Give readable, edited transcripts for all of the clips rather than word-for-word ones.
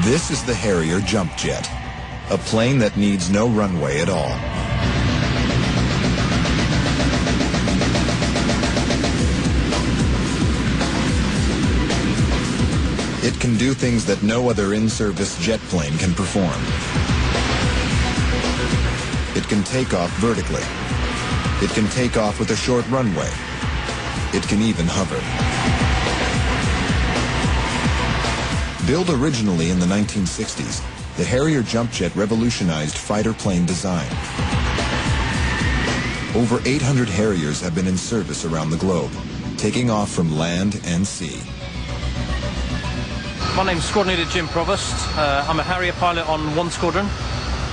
This is the Harrier jump jet, a plane that needs no runway at all. It can do things that no other in-service jet plane can perform. It can take off vertically. It can take off with a short runway. It can even hover. Built originally in the 1960s, the Harrier jump jet revolutionized fighter plane design. Over 800 Harriers have been in service around the globe, taking off from land and sea. My name's Squadron Leader Jim Provost. I'm a Harrier pilot on one squadron.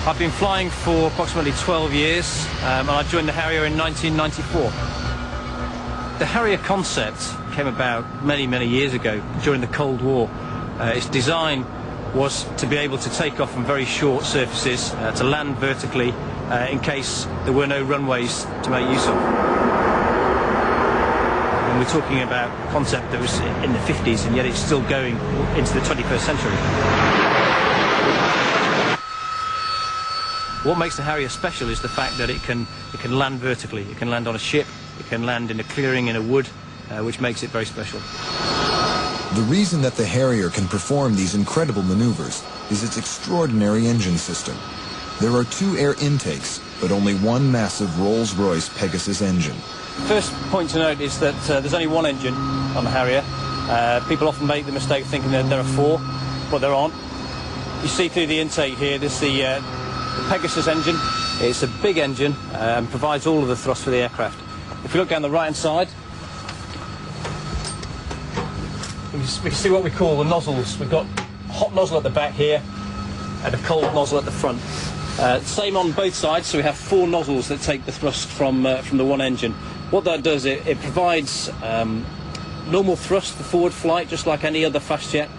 I've been flying for approximately 12 years, and I joined the Harrier in 1994. The Harrier concept came about many, many years ago during the Cold War. Its design was to be able to take off from very short surfaces, to land vertically in case there were no runways to make use of. And we're talking about a concept that was in the 50s, and yet it's still going into the 21st century. What makes the Harrier special is the fact that it can land vertically. It can land on a ship, it can land in a clearing in a wood, which makes it very special. The reason that the Harrier can perform these incredible maneuvers is its extraordinary engine system. There are 2 air intakes, but only one massive Rolls-Royce Pegasus engine. First point to note is that there's only one engine on the Harrier. People often make the mistake thinking that there are 4, but there aren't. You see through the intake here, there's the Pegasus engine. It's a big engine and provides all of the thrust for the aircraft. If you look down the right-hand side, we can see what we call the nozzles. We've got a hot nozzle at the back here and a cold nozzle at the front. Same on both sides, so we have 4 nozzles that take the thrust from the one engine. What that does, it provides normal thrust for forward flight, just like any other fast jet.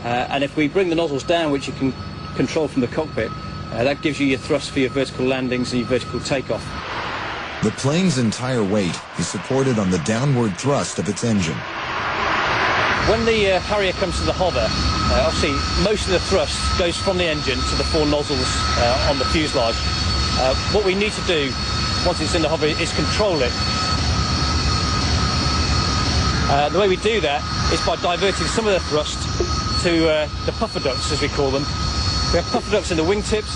And if we bring the nozzles down, which you can control from the cockpit, that gives you your thrust for your vertical landings and your vertical takeoff. The plane's entire weight is supported on the downward thrust of its engine. When the Harrier comes to the hover, obviously most of the thrust goes from the engine to the 4 nozzles on the fuselage. What we need to do once it's in the hover is control it. The way we do that is by diverting some of the thrust to the puffer ducts, as we call them. We have puffer ducts in the wingtips,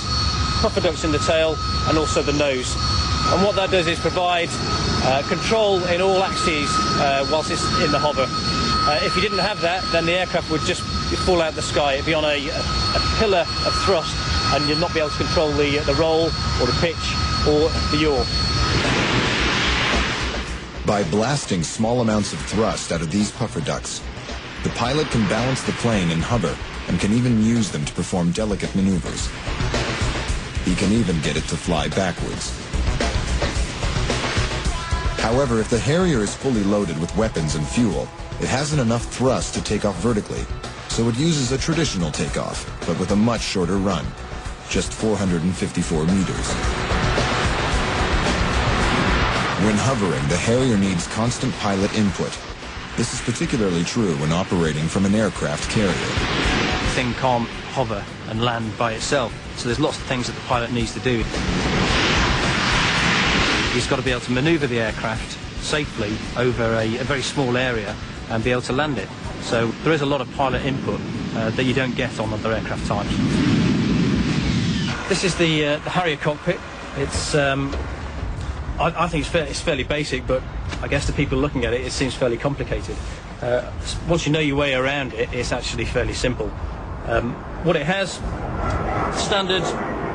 puffer ducts in the tail, and also the nose. And what that does is provide control in all axes whilst it's in the hover. If you didn't have that, then the aircraft would just fall out of the sky. It'd be on a pillar of thrust, and you'd not be able to control the roll, or the pitch, or the yaw. By blasting small amounts of thrust out of these puffer ducts, the pilot can balance the plane in hover and can even use them to perform delicate maneuvers. He can even get it to fly backwards. However, if the Harrier is fully loaded with weapons and fuel, it hasn't enough thrust to take off vertically, so it uses a traditional takeoff, but with a much shorter run, just 454 meters. When hovering, the Harrier needs constant pilot input. This is particularly true when operating from an aircraft carrier. The thing can't hover and land by itself, so there's lots of things that the pilot needs to do. He's got to be able to maneuver the aircraft safely over a very small area and be able to land it. So there is a lot of pilot input that you don't get on other aircraft types. This is the Harrier cockpit. It's I think it's fairly basic, but I guess to people looking at it, it seems fairly complicated. Once you know your way around it, it's actually fairly simple. What it has, standard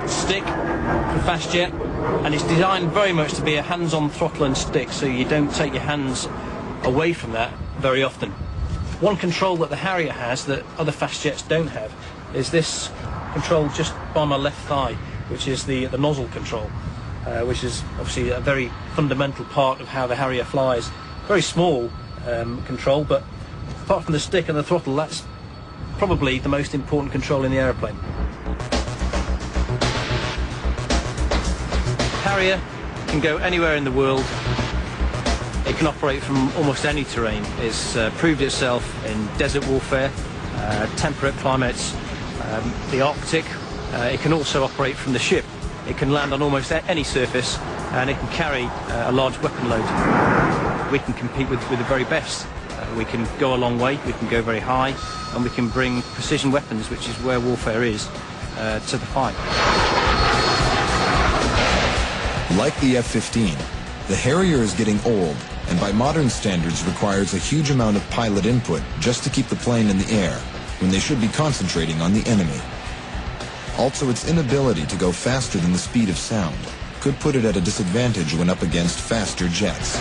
stick for fast jet, and it's designed very much to be a hands-on throttle and stick, so you don't take your hands away from that very often. One control that the Harrier has that other fast jets don't have is this control just by my left thigh, which is the nozzle control, which is obviously a very fundamental part of how the Harrier flies. Very small control, but apart from the stick and the throttle, that's probably the most important control in the aeroplane. Harrier can go anywhere in the world. It can operate from almost any terrain. It's proved itself in desert warfare, temperate climates, the Arctic. It can also operate from the ship. It can land on almost any surface, and it can carry a large weapon load. We can compete with the very best. We can go a long way, we can go very high, and we can bring precision weapons, which is where warfare is, to the fight. Like the F-15, the Harrier is getting old, and by modern standards requires a huge amount of pilot input just to keep the plane in the air, when they should be concentrating on the enemy. Also, its inability to go faster than the speed of sound could put it at a disadvantage when up against faster jets.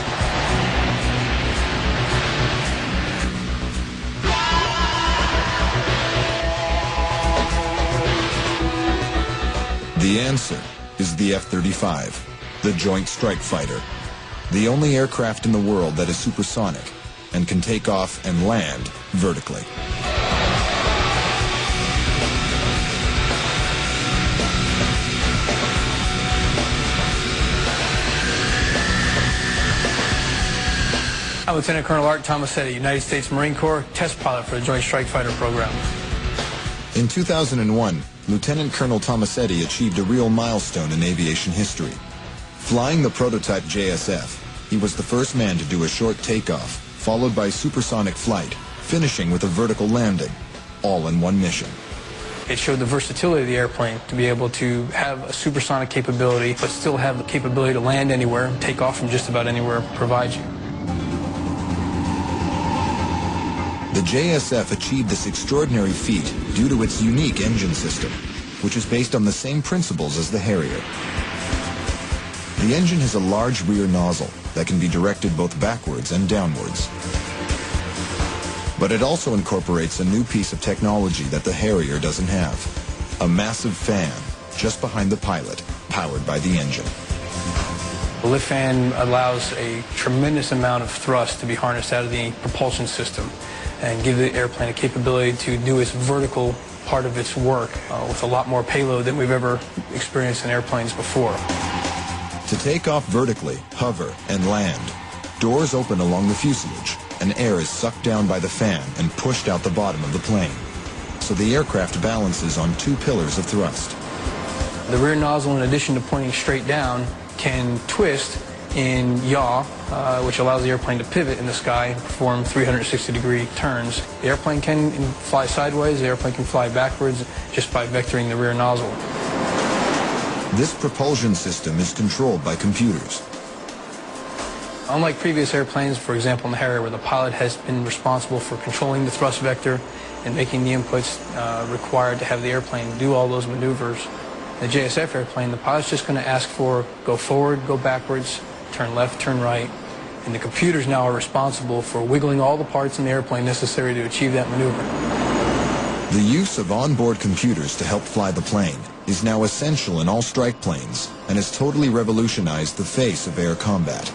The answer is the F-35, the Joint Strike Fighter, the only aircraft in the world that is supersonic and can take off and land vertically. I'm Lieutenant Colonel Art Tomasetti, United States Marine Corps test pilot for the Joint Strike Fighter program. In 2001, Lieutenant Colonel Tomasetti achieved a real milestone in aviation history. Flying the prototype JSF, he was the first man to do a short takeoff, followed by supersonic flight, finishing with a vertical landing, all in one mission. It showed the versatility of the airplane to be able to have a supersonic capability, but still have the capability to land anywhere and take off from just about anywhere it provides you. The JSF achieved this extraordinary feat due to its unique engine system, which is based on the same principles as the Harrier. The engine has a large rear nozzle that can be directed both backwards and downwards. But it also incorporates a new piece of technology that the Harrier doesn't have, a massive fan just behind the pilot, powered by the engine. The lift fan allows a tremendous amount of thrust to be harnessed out of the propulsion system and give the airplane a capability to do its vertical part of its work with a lot more payload than we've ever experienced in airplanes before. To take off vertically, hover, and land, doors open along the fuselage, and air is sucked down by the fan and pushed out the bottom of the plane. So the aircraft balances on two pillars of thrust. The rear nozzle, in addition to pointing straight down, can twist in yaw, which allows the airplane to pivot in the sky and perform 360-degree turns. The airplane can fly sideways, the airplane can fly backwards just by vectoring the rear nozzle. This propulsion system is controlled by computers. Unlike previous airplanes, for example in the Harrier, where the pilot has been responsible for controlling the thrust vector and making the inputs required to have the airplane do all those maneuvers, the JSF airplane, the pilot's just going to ask for go forward, go backwards, turn left, turn right, and the computers now are responsible for wiggling all the parts in the airplane necessary to achieve that maneuver. The use of onboard computers to help fly the plane is now essential in all strike planes and has totally revolutionized the face of air combat.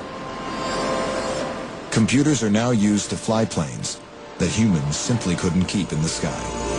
Computers are now used to fly planes that humans simply couldn't keep in the sky.